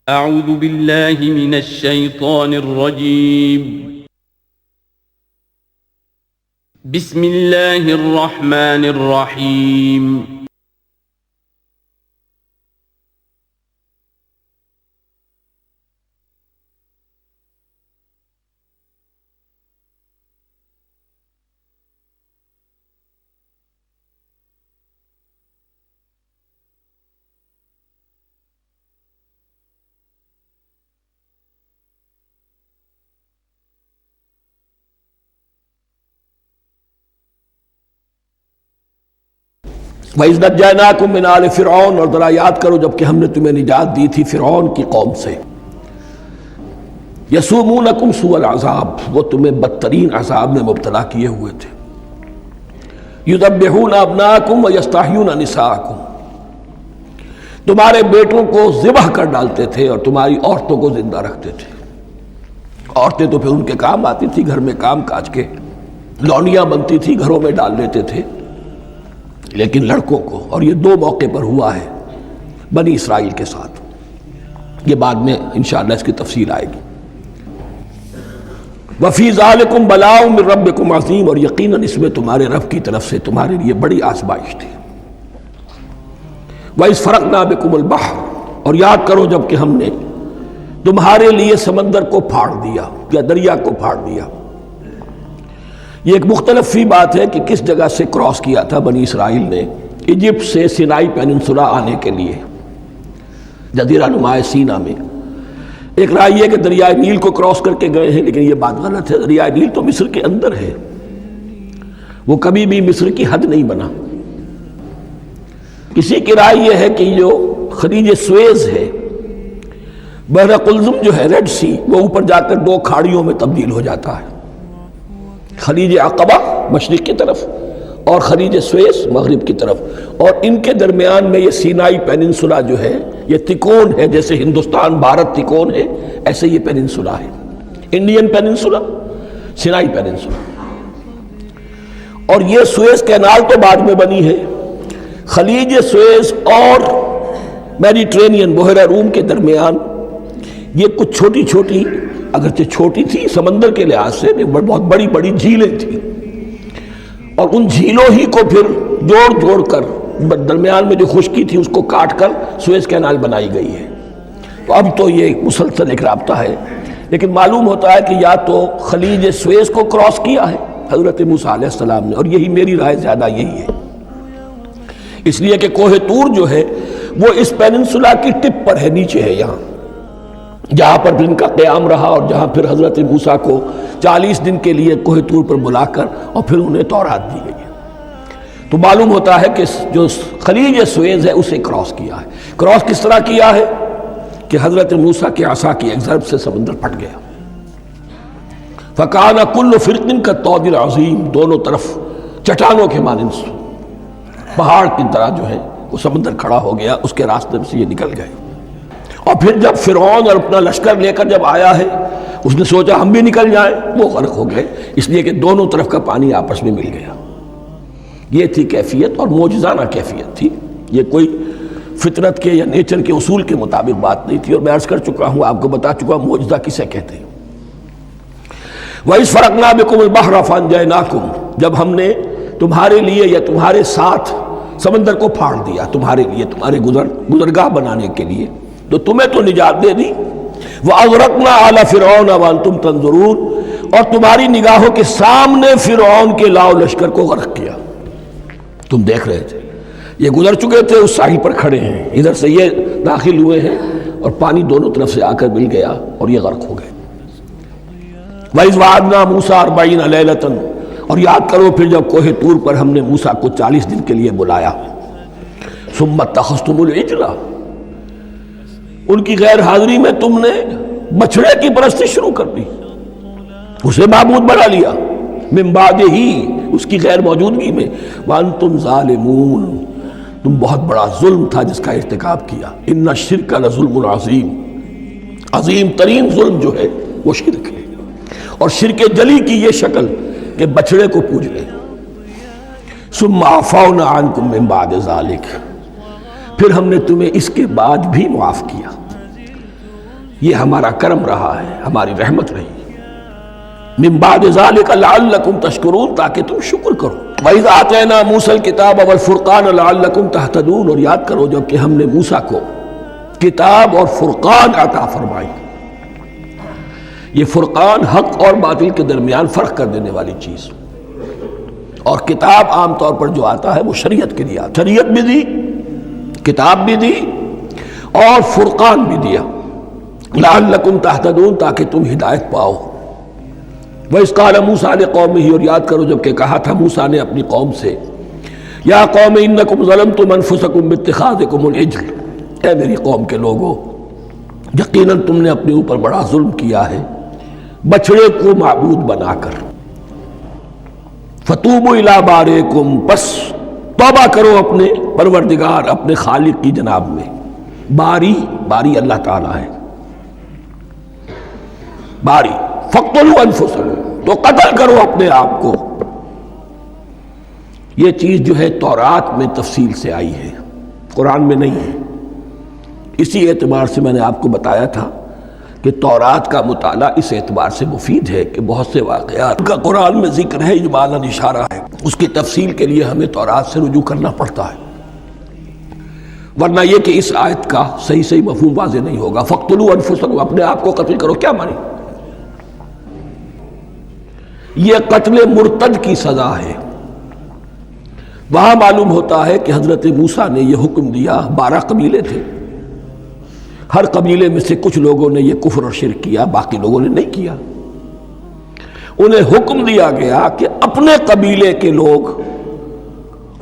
اعوذ باللہ من الشیطان الرجیم بسم اللہ الرحمن الرحیم وَإِذْ نَجَّيْنَاكُم مِّنْ آلِ فِرْعَوْنَ، اور ذرا یاد کرو جب کہ ہم نے تمہیں نجات دی تھی فرعون کی قوم سے۔ يَسُومُونَكُمْ سُوءَ الْعَذَابِ، وہ تمہیں بدترین عذاب میں مبتلا کیے ہوئے تھے۔ يُذَبِّحُونَ أَبْنَاءَكُمْ وَيَسْتَحْيُونَ نِسَاءَكُمْ، تمہارے بیٹوں کو ذبح کر ڈالتے تھے اور تمہاری عورتوں کو زندہ رکھتے تھے۔ عورتیں تو پھر ان کے کام آتی تھی، گھر میں کام کاج کے لونیاں بنتی تھی، گھروں میں ڈال لیتے تھے، لیکن لڑکوں کو، اور یہ دو موقع پر ہوا ہے بنی اسرائیل کے ساتھ، یہ بعد میں انشاءاللہ اس کی تفصیل آئے گی۔ وَفِي ذَلِكُمْ بَلَاءٌ مِّن رَبِّكُمْ عَظِيمٌ، اور یقیناً اس میں تمہارے رب کی طرف سے تمہارے لیے بڑی آزمائش تھی۔ وَإِذْ فَرَقْنَا بِكُمُ الْبَحْرَ، اور یاد کرو جب کہ ہم نے تمہارے لیے سمندر کو پھاڑ دیا یا دریا کو پھاڑ دیا۔ یہ ایک مختلف فی بات ہے کہ کس جگہ سے کراس کیا تھا بنی اسرائیل نے ایجپٹ سے سینائی پیننسولا آنے کے لیے، جزیرہ نما سینا میں۔ ایک رائے یہ کہ دریائے نیل کو کراس کر کے گئے ہیں، لیکن یہ بات غلط ہے، دریائے نیل تو مصر کے اندر ہے، وہ کبھی بھی مصر کی حد نہیں بنا۔ کسی کی رائے یہ ہے کہ جو خلیج سویز ہے، بحر قلزم جو ہے، ریڈ سی، وہ اوپر جا کر دو کھاڑیوں میں تبدیل ہو جاتا ہے، خلیج عقبہ مشرق کی طرف اور خلیج سویس مغرب کی طرف، اور ان کے درمیان میں یہ سینائی پیننسولا جو ہے یہ تکون ہے، جیسے ہندوستان بھارت تکون ہے، ایسے یہ پیننسولا ہے، انڈین پیننسولا، سینائی پیننسولا۔ اور یہ سویس کینال تو بعد میں بنی ہے۔ خلیج سویس اور میڈیٹرینین بحیرہ روم کے درمیان یہ کچھ چھوٹی چھوٹی، اگرچہ چھوٹی تھی سمندر کے لحاظ سے، بہت بڑی بڑی جھیلیں تھیں، اور ان جھیلوں ہی کو پھر جوڑ جوڑ کر درمیان میں جو خشکی تھی اس کو کاٹ کر سویس کینال بنائی گئی ہے۔ تو اب تو یہ مسلسل ایک رابطہ ہے، لیکن معلوم ہوتا ہے کہ یا تو خلیج سویس کو کراس کیا ہے حضرت موسیٰ علیہ السلام نے، اور یہی میری رائے زیادہ یہی ہے، اس لیے کہ کوہ طور جو ہے وہ اس پیننسولا کی ٹپ پر ہے، نیچے ہے یہاں، جہاں پر بھی ان کا قیام رہا، اور جہاں پھر حضرت موسیٰ کو 40 دن کے لیے کوہ طور پر بلا کر اور پھر انہیں تورات دی گئی ہے۔ تو معلوم ہوتا ہے کہ جو خلیج سویز ہے اسے کراس کیا ہے۔ کراس کس طرح کیا ہے کہ حضرت موسیٰ کے عصا کی ایک ضرب سے سمندر پھٹ گیا۔ فَكَانَ كُلُّ فِرْقٍ كَالطَّوْدِ الْعَظِيمِ، دونوں طرف چٹانوں کے مانند پہاڑ کی طرح جو ہے وہ سمندر کھڑا ہو گیا، اس کے راستے سے یہ نکل گئے۔ اور پھر جب فرعون اور اپنا لشکر لے کر جب آیا ہے، اس نے سوچا ہم بھی نکل جائیں، وہ غرق ہو گئے، اس لیے کہ دونوں طرف کا پانی آپس میں مل گیا۔ یہ تھی کیفیت، اور معجزانہ کیفیت تھی، یہ کوئی فطرت کے یا نیچر کے اصول کے مطابق بات نہیں تھی، اور میں عرض کر چکا ہوں، آپ کو بتا چکا ہوں معجزہ کسے کہتے ہیں۔ وَإِذْ فَرَقْنَا بِكُمُ الْبَحْرَ فَأَنْجَيْنَاكُمْ، جب ہم نے تمہارے لیے یا تمہارے ساتھ سمندر کو پھاڑ دیا، تمہارے لیے، تمہارے گزرگاہ بنانے کے لیے، تو تمہیں تو نجات دے دی۔ وَأَغْرَقْنَا آلَ فِرْعَوْنَ وَأَنْتُمْ تَنظُرُونَ، اور تمہاری نگاہوں کے سامنے فرعون کے لاؤ لشکر کو غرق کیا، تم دیکھ رہے تھے، یہ گزر چکے تھے، اس ساحل پر کھڑے ہیں، ادھر سے یہ داخل ہوئے ہیں، اور پانی دونوں طرف سے آ کر مل گیا اور یہ غرق ہو گئے۔ وَإِذْ وَعَدْنَا مُوسَىٰ 40 لَيْلَةً، اور یاد کرو پھر جب کوہ طور پر ہم نے موسیٰ کو 40 دن کے لیے بلایا۔ ثُمَّ اتَّخَذْتُمُ الْعِجْلَ، ان کی غیر حاضری میں تم نے بچھڑے کی پرستی شروع کر دی، اسے معبود بنا لیا، من بعدہ، اس کی غیر موجودگی میں، وانتم ظالمون، تم بہت بڑا ظلم تھا جس کا ارتکاب کیا۔ ان الشرک لظلم عظیم، عظیم ترین ظلم جو ہے وہ شرک ہے، اور شرک جلی کی یہ شکل کہ بچھڑے کو پوج لیں۔ ثم عفونا عنکم من بعد ذلک، پھر ہم نے تمہیں اس کے بعد بھی معاف کیا۔ یہ ہمارا کرم رہا ہے، ہماری رحمت رہی۔ من بعد ذلك لعلكم تشکرون، تاکہ تم شکر کرو۔ وَإِذْ آتَيْنَا مُوسَى الْكِتَابَ وَالْفُرْقَانَ لَعَلَّكُمْ تَهْتَدُونَ، اور یاد کرو جب کہ ہم نے موسیٰ کو کتاب اور فرقان عطا فرمائی۔ یہ فرقان حق اور باطل کے درمیان فرق کر دینے والی چیز، اور کتاب عام طور پر جو آتا ہے وہ شریعت کے لیے آتا، شریعت بھی دی، کتاب بھی دی اور فرقان بھی دیا، لعلکم تہتدون، تاکہ تم ہدایت پاؤ۔ وَإِذْ قَالَ مُوسَىٰ لِقَوْمِهِ، اور یاد کرو جب کہ کہا تھا موسیٰ نے اپنی قوم سے، یا قوم انکم ظلمتم انفسکم باتخاذکم العجل، اے میری قوم کے لوگو، یقیناً تم نے اپنے اوپر بڑا ظلم کیا ہے بچڑے کو معبود بنا کر۔ فَتُوبُوا إِلَىٰ بَارِئِكُمْ، پس توبہ کرو اپنے پروردگار، اپنے خالق کی جناب میں۔ باری اللہ تعالیٰ ہے، باری۔ فَاقْتُلُوا أَنفُسَكُمْ، تو قتل کرو اپنے آپ کو۔ یہ چیز جو ہے تورات میں تفصیل سے آئی ہے، قرآن میں نہیں ہے۔ اسی اعتبار سے میں نے آپ کو بتایا تھا کہ تورات کا مطالعہ اس اعتبار سے مفید ہے کہ بہت سے واقعات کا قرآن میں ذکر ہے، اجمالاً اشارہ ہے، اس کی تفصیل کے لیے ہمیں تورات سے رجوع کرنا پڑتا ہے، ورنہ یہ کہ اس آیت کا صحیح مفہوم واضح نہیں ہوگا۔ فَاقْتُلُوا أَنفُسَكُمْ، اپنے آپ کو قتل کرو، کیا مانی؟ یہ قتل مرتد کی سزا ہے۔ وہاں معلوم ہوتا ہے کہ حضرت موسیٰ نے یہ حکم دیا، 12 قبیلے تھے، ہر قبیلے میں سے کچھ لوگوں نے یہ کفر اور شرک کیا، باقی لوگوں نے نہیں کیا۔ انہیں حکم دیا گیا کہ اپنے قبیلے کے لوگ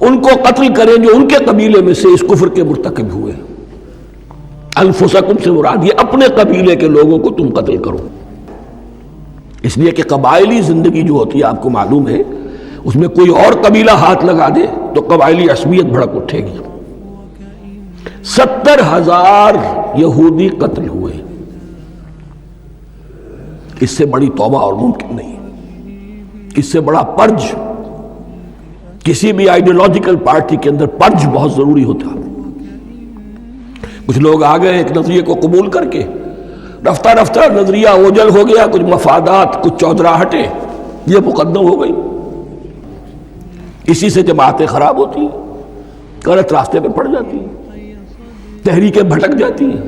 ان کو قتل کریں جو ان کے قبیلے میں سے اس کفر کے مرتکب ہوئے۔ انفسکم سے مراد یہ اپنے قبیلے کے لوگوں کو تم قتل کرو، اس لیے کہ قبائلی زندگی جو ہوتی ہے آپ کو معلوم ہے، اس میں کوئی اور قبیلہ ہاتھ لگا دے تو قبائلی عصبیت بھڑک اٹھے گی۔ 70,000 یہودی قتل ہوئے، اس سے بڑی توبہ اور ممکن نہیں، اس سے بڑا پرج، کسی بھی آئیڈیولوجیکل پارٹی کے اندر پرج بہت ضروری ہوتا۔ کچھ لوگ آ گئے ایک نظریے کو قبول کر کے، رفتہ رفتہ نظریہ اوجل ہو گیا، کچھ مفادات، کچھ چودراہٹیں یہ مقدم ہو گئی، اسی سے جماعتیں خراب ہوتی ہیں، غلط راستے پہ پڑ جاتی ہیں، تحریکیں بھٹک جاتی ہیں۔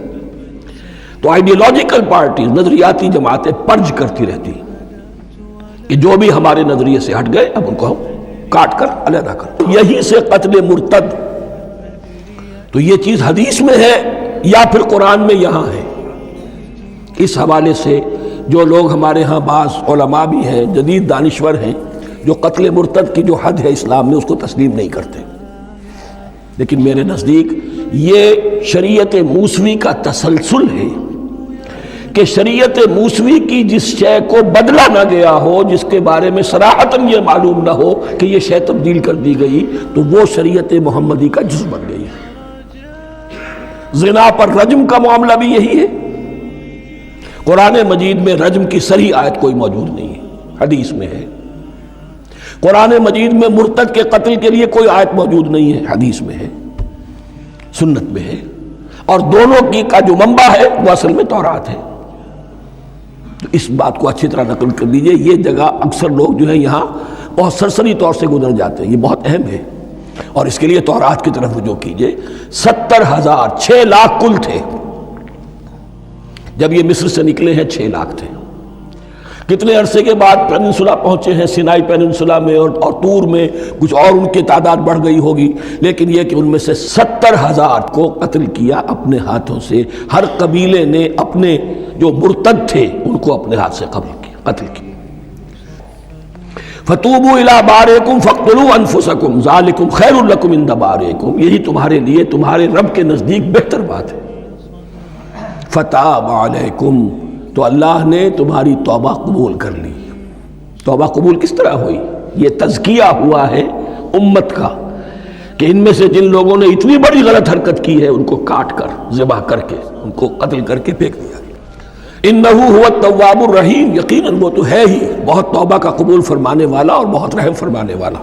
تو آئیڈیولوجیکل پارٹیز، نظریاتی جماعتیں پرج کرتی رہتی ہیں کہ جو بھی ہمارے نظریے سے ہٹ گئے اب ان کو ہم کاٹ کر علیحدہ کر۔ یہی سے قتل مرتد، تو یہ چیز حدیث میں ہے یا پھر قرآن میں یہاں ہے۔ اس حوالے سے جو لوگ ہمارے ہاں بعض علماء بھی ہیں، جدید دانشور ہیں، جو قتل مرتد کی جو حد ہے اسلام میں اس کو تسلیم نہیں کرتے، لیکن میرے نزدیک یہ شریعت موسوی کا تسلسل ہے کہ شریعت موسوی کی جس شے کو بدلا نہ گیا ہو، جس کے بارے میں صراحتاً یہ معلوم نہ ہو کہ یہ شے تبدیل کر دی گئی، تو وہ شریعت محمدی کا جز بن گئی ہے۔ زنا پر رجم کا معاملہ بھی یہی ہے۔ قرآن مجید میں رجم کی صریح آیت کوئی موجود نہیں ہے، حدیث میں ہے۔ قرآن مجید میں مرتد کے قتل کے لیے کوئی آیت موجود نہیں ہے، حدیث میں ہے، سنت میں ہے، اور دونوں کی کا جو منبع ہے وہ اصل میں تورات ہے۔ تو اس بات کو اچھی طرح نقل کر دیجئے، یہ جگہ اکثر لوگ جو ہیں یہاں بہت سرسری طور سے گزر جاتے ہیں، یہ بہت اہم ہے، اور اس کے لیے تورات کی طرف رجوع کیجئے۔ 70,000، 6 لاکھ کل تھے جب یہ مصر سے نکلے ہیں، 6 لاکھ تھے۔ کتنے عرصے کے بعد پیننسولا پہنچے ہیں، سینائی پیننسولا میں اور طور میں، کچھ اور ان کی تعداد بڑھ گئی ہوگی، لیکن یہ کہ ان میں سے 70,000 کو قتل کیا اپنے ہاتھوں سے۔ ہر قبیلے نے اپنے جو مرتد تھے ان کو اپنے ہاتھ سے قتل کیا۔ فَتُوبُوا إِلَىٰ بَارِئِكُمْ فَاقْتُلُوا أَنفُسَكُمْ ذَلِكُمْ خَيْرٌ لَكُمْ عِندَ بَارِئِكُمْ، یہی تمہارے لیے تمہارے رب کے نزدیک بہتر بات ہے۔ فَتَابَ عَلَيْكُمْ، تو اللہ نے تمہاری توبہ قبول کر لی۔ توبہ قبول کس طرح ہوئی؟ یہ تزکیہ ہوا ہے امت کا کہ ان میں سے جن لوگوں نے اتنی بڑی غلط حرکت کی ہے ان کو کاٹ کر، ذبح کر کے، ان کو قتل کر کے پھینک دیا۔ انہ هو التواب الرحیم، یقیناً وہ تو ہے ہی بہت توبہ کا قبول فرمانے والا اور بہت رحم فرمانے والا۔